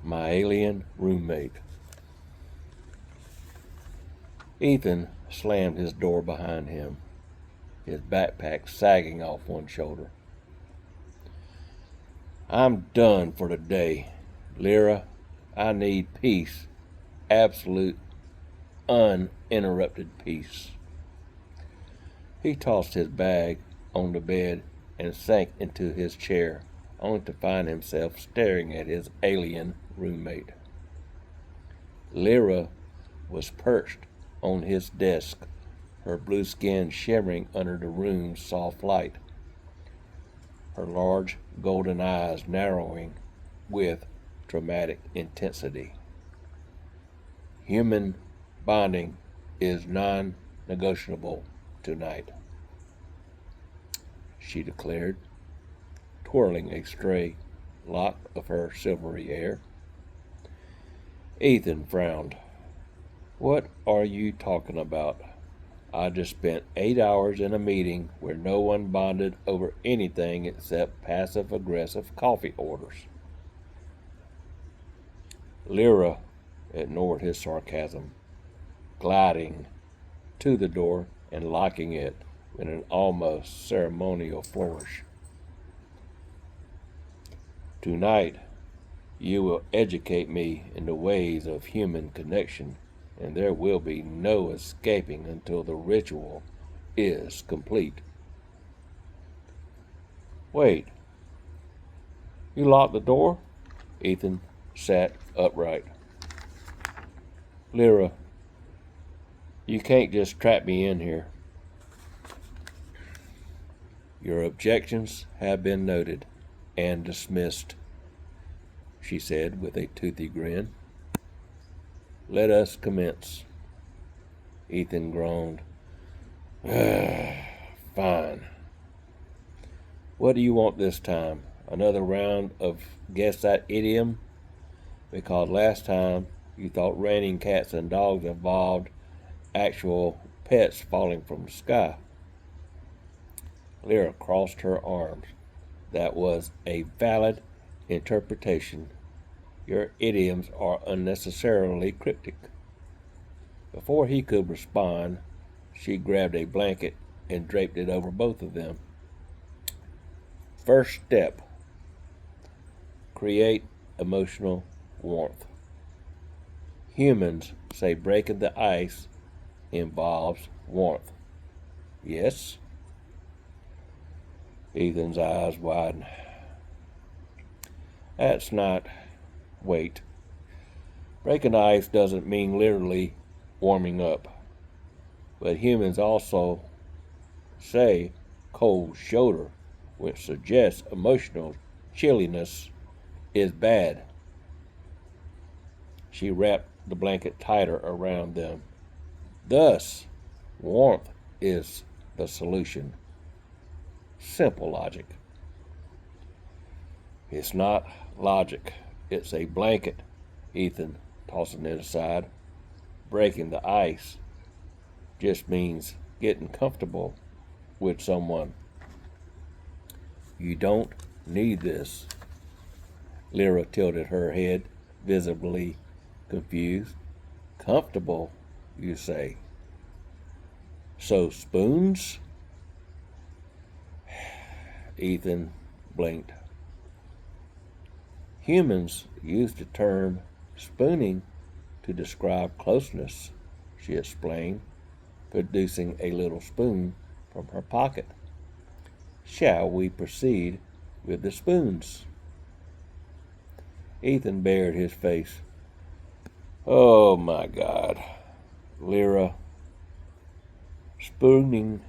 My alien roommate. Ethan slammed his door behind him, his backpack sagging off one shoulder. I'm done for today. Lyra, I need peace. Absolute, uninterrupted peace. He tossed his bag on the bed and sank into his chair, only to find himself staring at his alien roommate. Lyra was perched on his desk, her blue skin shimmering under the room's soft light, her large golden eyes narrowing with dramatic intensity. Human bonding is non-negotiable tonight, she declared, twirling a stray lock of her silvery hair. Ethan frowned. What are you talking about? I just spent 8 hours in a meeting where no one bonded over anything except passive-aggressive coffee orders. Lyra ignored his sarcasm, gliding to the door and locking it with an almost ceremonial flourish. Tonight, you will educate me in the ways of human connection, and there will be no escaping until the ritual is complete. Wait, you locked the door? Ethan sat upright. Lyra, you can't just trap me in here. Your objections have been noted and dismissed, she said with a toothy grin. Let us commence. Ethan groaned. Fine. What do you want this time? Another round of guess that idiom? Because last time you thought raining cats and dogs involved actual pets falling from the sky. Lyra crossed her arms. That was a valid interpretation. Your idioms are unnecessarily cryptic. Before he could respond, she grabbed a blanket and draped it over both of them. First step, create emotional warmth. Humans say breaking the ice involves warmth. Yes? Ethan's eyes widened. That's not... Wait. Breaking the ice doesn't mean literally warming up. But humans also say cold shoulder, which suggests emotional chilliness, is bad. She wrapped the blanket tighter around them. Thus, warmth is the solution. Simple logic. It's not logic. It's a blanket, Ethan, tossing it aside. Breaking the ice just means getting comfortable with someone. You don't need this. Lyra tilted her head, visibly confused. Comfortable, you say? So spoons? Ethan blinked. Humans use the term spooning to describe closeness, she explained, producing a little spoon from her pocket. Shall we proceed with the spoons? Ethan bared his face. Oh my God, Lyra, spooning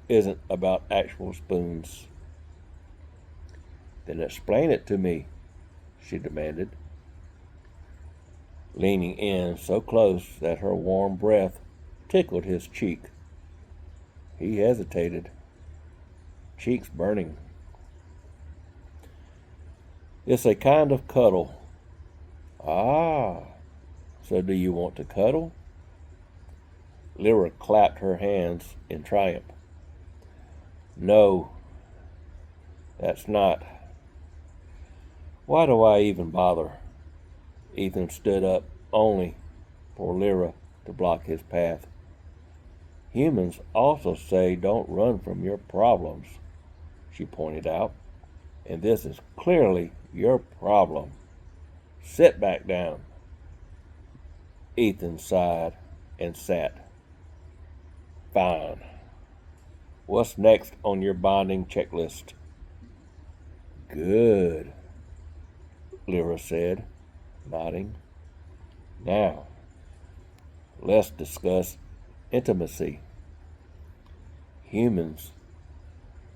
isn't about actual spoons. Then explain it to me, she demanded, leaning in so close that her warm breath tickled his cheek. He hesitated, cheeks burning. It's a kind of cuddle. Ah, so do you want to cuddle? Lyra clapped her hands in triumph. No, that's not. Why do I even bother? Ethan stood up only for Lyra to block his path. Humans also say don't run from your problems, she pointed out, and this is clearly your problem. Sit back down. Ethan sighed and sat. Fine. What's next on your bonding checklist? Good, Lyra said, nodding. Now, let's discuss intimacy. Humans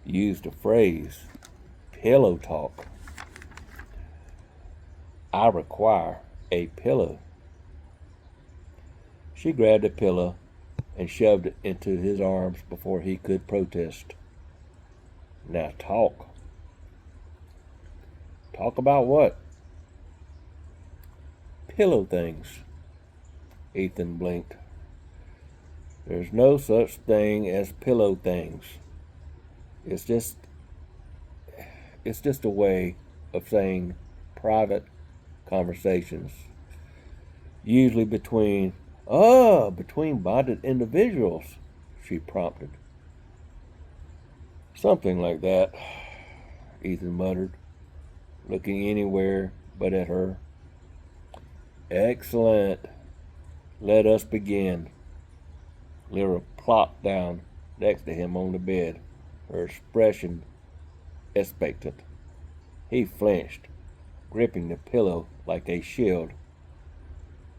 use the phrase pillow talk. I require a pillow. She grabbed a pillow and shoved it into his arms before he could protest. Now talk. Talk about what? Pillow things. Ethan blinked. There's no such thing as pillow things. It's just a way of saying private conversations. Usually between bonded individuals, she prompted. Something like that, Ethan muttered, looking anywhere but at her. Excellent. Let us begin. Lyra plopped down next to him on the bed, her expression expectant. He flinched, gripping the pillow like a shield.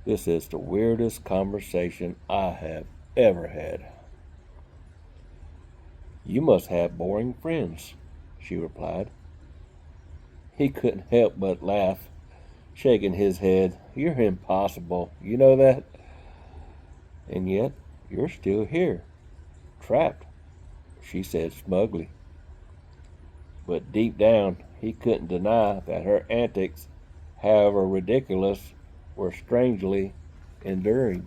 This is the weirdest conversation I have ever had. You must have boring friends, she replied. He couldn't help but laugh, shaking his head. You're impossible, you know that? And yet, you're still here, trapped, she said smugly. But deep down, he couldn't deny that her antics, however ridiculous, were strangely enduring.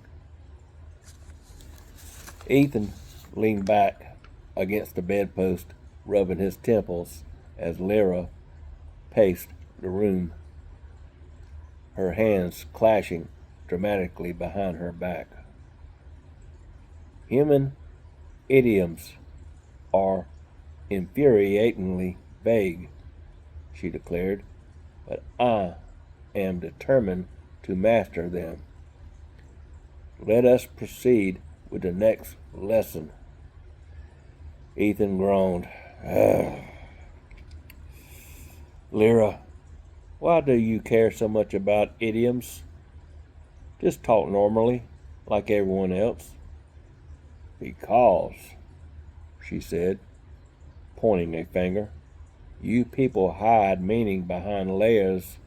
Ethan leaned back against the bedpost, rubbing his temples as Lyra paced the room, her hands clashing dramatically behind her back. Human idioms are infuriatingly vague, she declared, but I am determined to master them. Let us proceed with the next lesson. Ethan groaned. Lyra, why do you care so much about idioms? Just talk normally, like everyone else. Because, she said, pointing a finger, you people hide meaning behind layers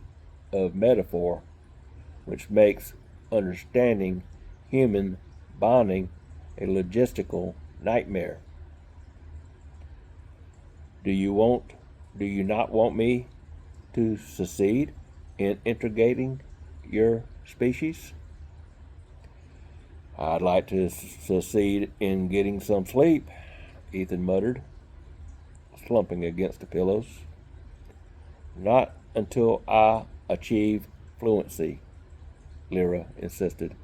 of metaphor, which makes understanding human bonding a logistical nightmare. Do you not want me to succeed in integrating your species? I'd like to succeed in getting some sleep, Ethan muttered, slumping against the pillows. Not until I achieve fluency, Lyra insisted.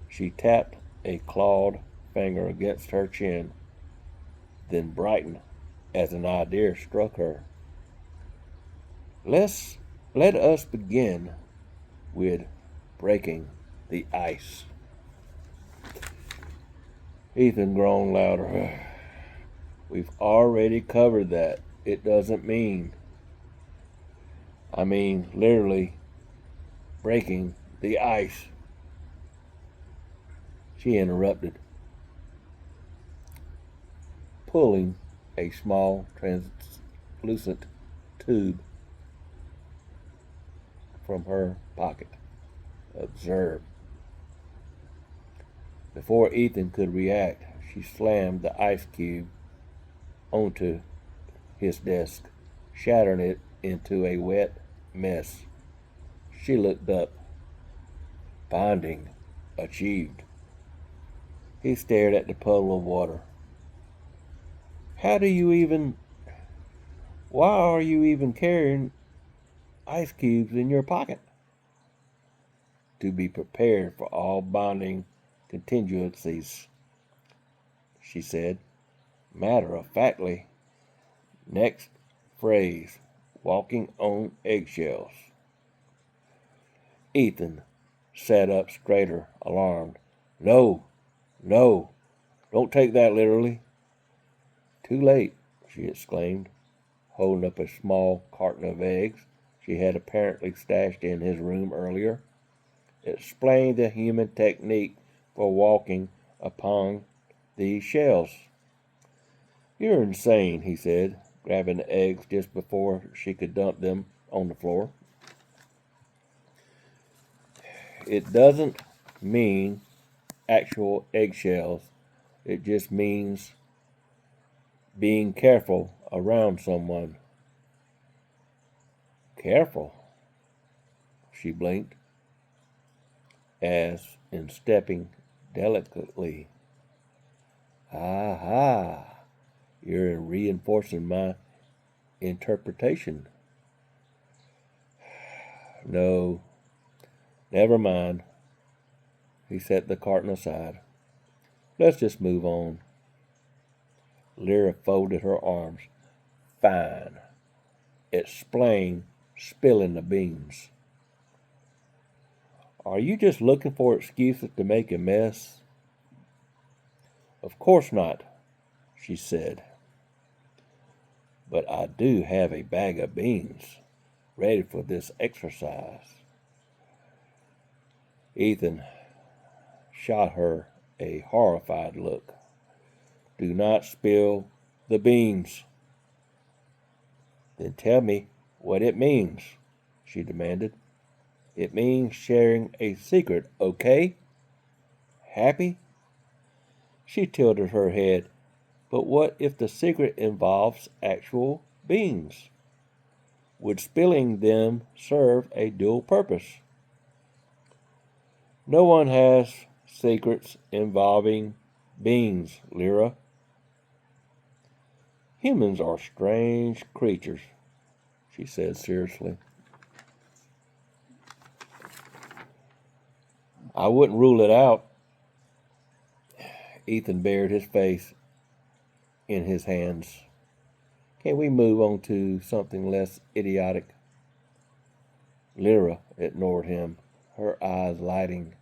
She tapped a clawed finger against her chin, then brightened as an idea struck her. Let us begin with breaking the ice. Ethan groaned louder. We've already covered that. It doesn't mean. I mean, literally, breaking the ice. She interrupted, pulling a small translucent tube from her pocket. Observe. Before Ethan could react, she slammed the ice cube onto his desk, shattering it into a wet mess. She looked up. Bonding achieved. He stared at the puddle of water. Why are you even carrying ice cubes in your pocket? to be prepared for all bonding contingencies, she said, matter-of-factly. Next phrase, walking on eggshells. Ethan sat up straighter, alarmed. No, don't take that literally. Too late, she exclaimed, holding up a small carton of eggs she had apparently stashed in his room earlier. Explain the human technique for walking upon these shells. You're insane, he said, grabbing the eggs just before she could dump them on the floor. It doesn't mean actual eggshells. It just means being careful around someone. Careful, she blinked, as in stepping delicately. Aha, you're reinforcing my interpretation. No, never mind. He set the carton aside. Let's just move on. Lyra folded her arms. Fine. Explain spilling the beans. Are you just looking for excuses to make a mess? Of course not, she said. But I do have a bag of beans ready for this exercise. Ethan shot her a horrified look. Do not spill the beans. Then tell me what it means, she demanded. It means sharing a secret, okay? Happy? She tilted her head. But what if the secret involves actual beans? Would spilling them serve a dual purpose? No one has secrets involving beans, Lyra. Humans are strange creatures, she said seriously. I wouldn't rule it out. Ethan buried his face in his hands. Can we move on to something less idiotic? Lyra ignored him, her eyes lighting.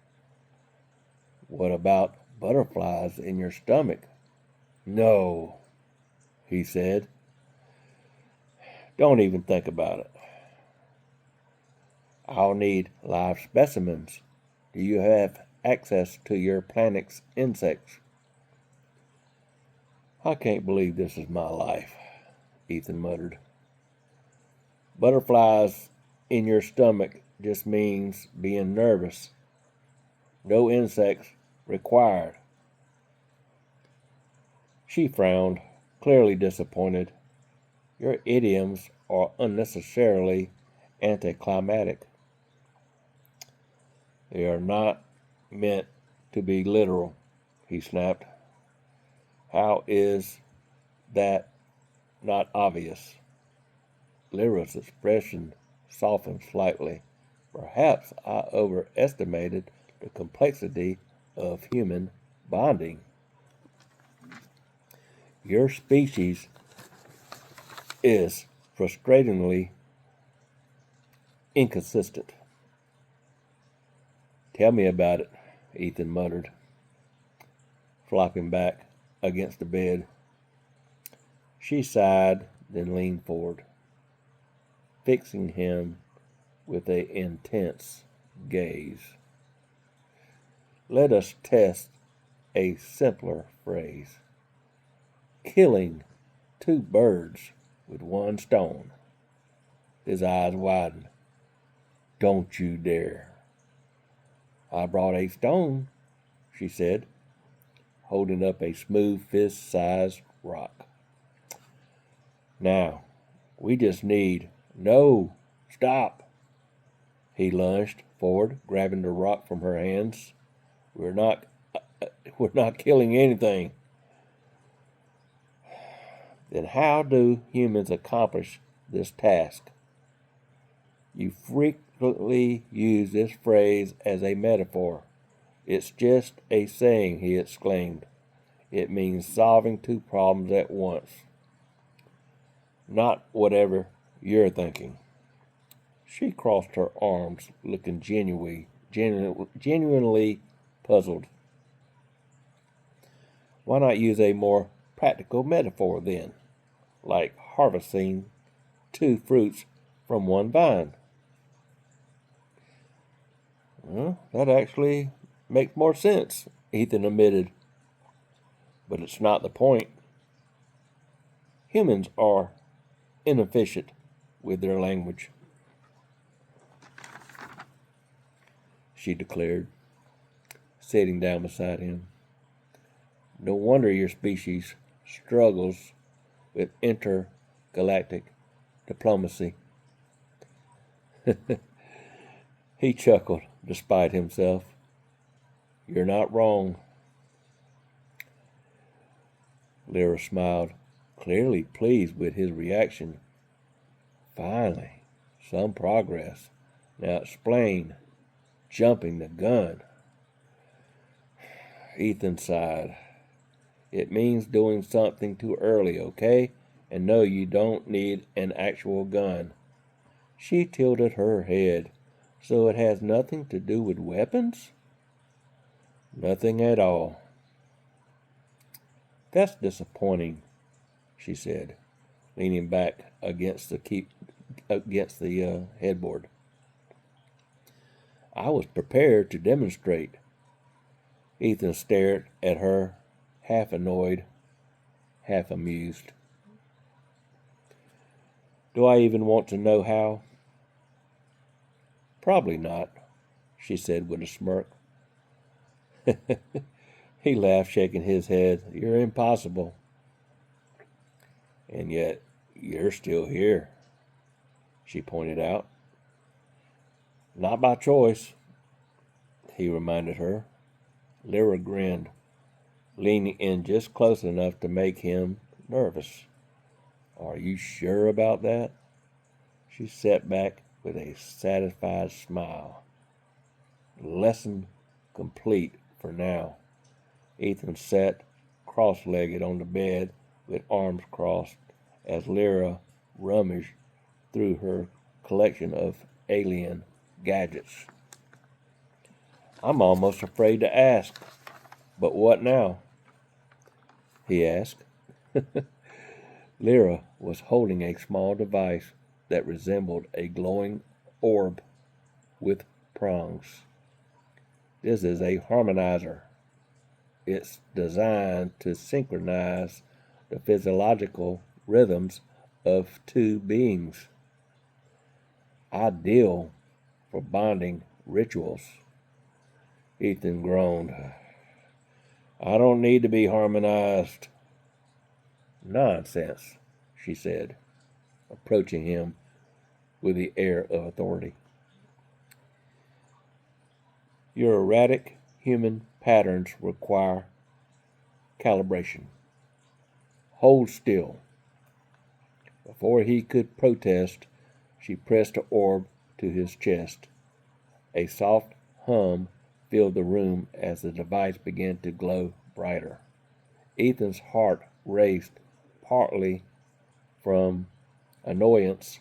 What about butterflies in your stomach? No, he said. Don't even think about it. I'll need live specimens. Do you have access to your planet's insects? I can't believe this is my life, Ethan muttered. Butterflies in your stomach just means being nervous. No insects required. She frowned, clearly disappointed. Your idioms are unnecessarily anticlimactic. They are not meant to be literal, he snapped. How is that not obvious? Lyra's expression softened slightly. Perhaps I overestimated the complexity of human bonding. Your species is frustratingly inconsistent. Tell me about it, Ethan muttered, flopping back against the bed. She sighed, then leaned forward, fixing him with an intense gaze. Let us test a simpler phrase. Killing two birds with one stone. His eyes widened. Don't you dare. I brought a stone, she said, holding up a smooth fist-sized rock. Now, we just need... No, stop. He lunged forward, grabbing the rock from her hands. We're not killing anything. Then how do humans accomplish this task? You frequently use this phrase as a metaphor. It's just a saying, he exclaimed. It means solving two problems at once. Not whatever you're thinking. She crossed her arms, looking genuinely puzzled. Why not use a more practical metaphor then, like harvesting two fruits from one vine? Well, that actually makes more sense, Ethan admitted. But it's not the point. Humans are inefficient with their language, she declared, sitting down beside him. No wonder your species struggles with intergalactic diplomacy. He chuckled despite himself. You're not wrong. Lyra smiled, clearly pleased with his reaction. Finally, some progress. Now explain. Jumping the gun. Ethan sighed. It means doing something too early, okay? And no, you don't need an actual gun. She tilted her head. So it has nothing to do with weapons? Nothing at all. That's disappointing, she said, leaning back against the headboard. I was prepared to demonstrate. Ethan stared at her, half annoyed, half amused. Do I even want to know how? Probably not, she said with a smirk. He laughed, shaking his head. You're impossible. And yet, you're still here, she pointed out. Not by choice, he reminded her. Lyra grinned, leaning in just close enough to make him nervous. Are you sure about that? She sat back with a satisfied smile. Lesson complete for now. Ethan sat cross-legged on the bed with arms crossed as Lyra rummaged through her collection of alien gadgets. I'm almost afraid to ask, but what now? He asked. Lyra was holding a small device that resembled a glowing orb with prongs. This is a harmonizer. It's designed to synchronize the physiological rhythms of two beings. Ideal for bonding rituals. Ethan groaned. I don't need to be harmonized. Nonsense, she said, approaching him with the air of authority. Your erratic human patterns require calibration. Hold still. Before he could protest, she pressed the orb to his chest. A soft hum filled the room as the device began to glow brighter. Ethan's heart raced, partly from annoyance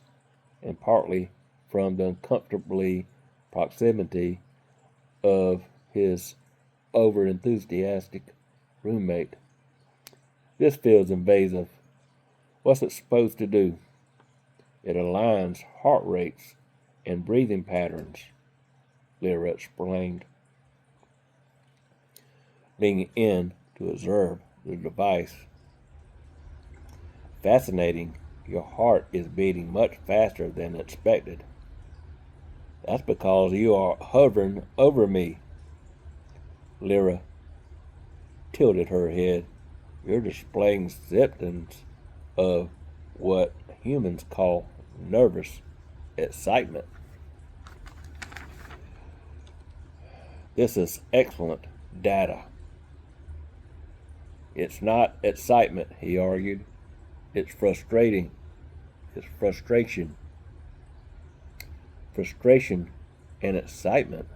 and partly from the uncomfortable proximity of his over-enthusiastic roommate. This feels invasive. What's it supposed to do? It aligns heart rates and breathing patterns, Lyra explained, leaning in to observe the device. Fascinating. Your heart is beating much faster than expected. That's because you are hovering over me. Lyra tilted her head. You're displaying symptoms of what humans call nervous excitement. This is excellent data. It's not excitement, he argued. It's frustrating. It's frustration. frustration and excitement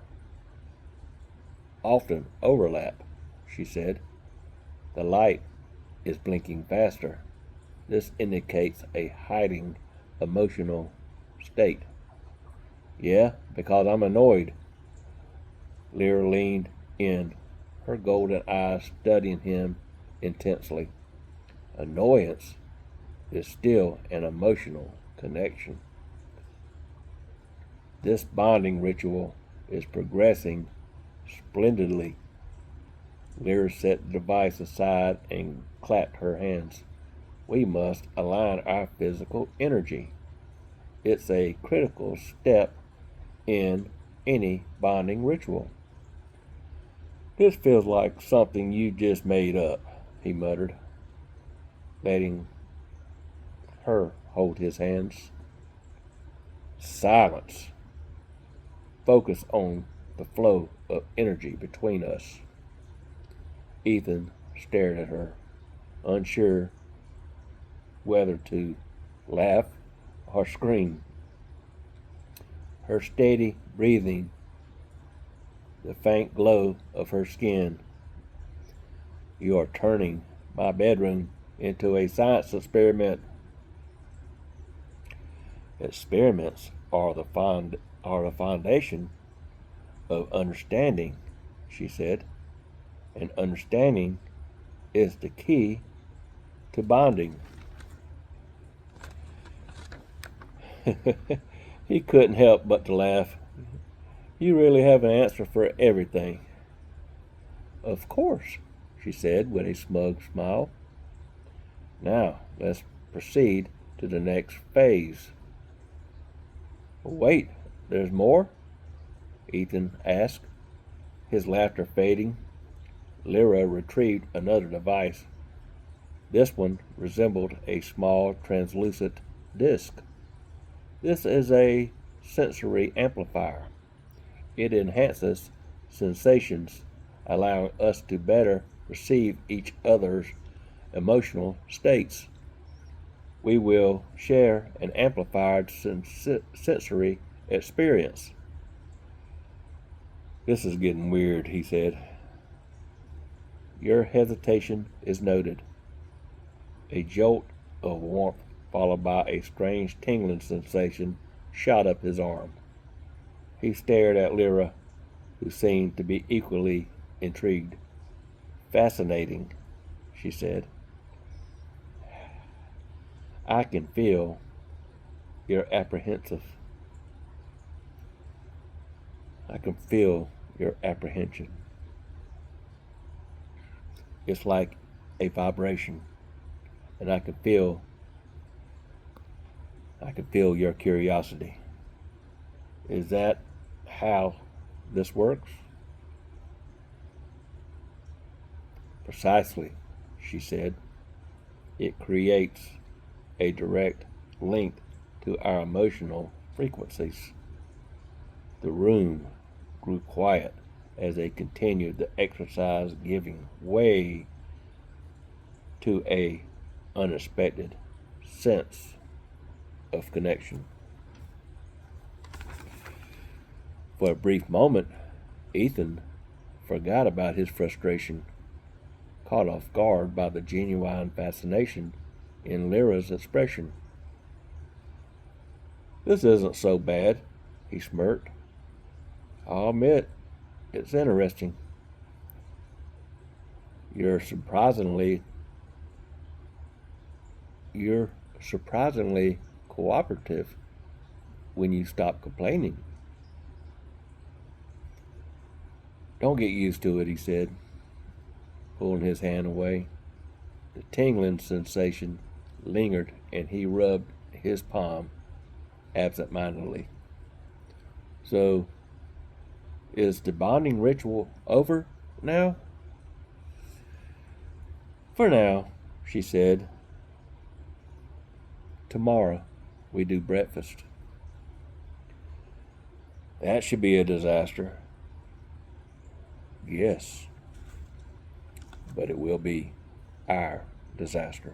often overlap, she said. The light is blinking faster. This indicates a hiding emotional state. Yeah, because I'm annoyed. Lyra leaned in, her golden eyes studying him intensely. Annoyance is still an emotional connection. This bonding ritual is progressing splendidly. Lyra set the device aside and clapped her hands. We must align our physical energy. It's a critical step in any bonding ritual. This feels like something you just made up, he muttered, letting her hold his hands. Silence. Focus on the flow of energy between us. Ethan stared at her, unsure whether to laugh or scream. Her steady breathing, the faint glow of her skin. You are turning my bedroom into a science experiment. Experiments are the foundation of understanding, she said, and understanding is the key to bonding. He couldn't help but to laugh. You really have an answer for everything. Of course, she said with a smug smile. Now, let's proceed to the next phase. Wait, there's more? Ethan asked, his laughter fading. Lyra retrieved another device. This one resembled a small translucent disc. This is a sensory amplifier. It enhances sensations, allowing us to better perceive each other's emotional states. We will share an amplified sensory experience. This is getting weird, he said. Your hesitation is noted. A jolt of warmth followed by a strange tingling sensation shot up his arm. He stared at Lyra, who seemed to be equally intrigued. Fascinating, she said. I can feel your apprehensive. I can feel your apprehension. It's like a vibration, and I can feel your curiosity. Is that how this works? Precisely, she said. It creates a direct link to our emotional frequencies. The room grew quiet as they continued the exercise, giving way to an unexpected sense of connection. For a brief moment, Ethan forgot about his frustration, caught off guard by the genuine fascination in Lyra's expression. This isn't so bad, he smirked. I'll admit, it's interesting. You're surprisingly cooperative when you stop complaining. Don't get used to it, he said, pulling his hand away. The tingling sensation lingered, and he rubbed his palm absent-mindedly. So, is the bonding ritual over now? For now, she said. Tomorrow we do breakfast. That should be a disaster. Yes, but it will be our disaster.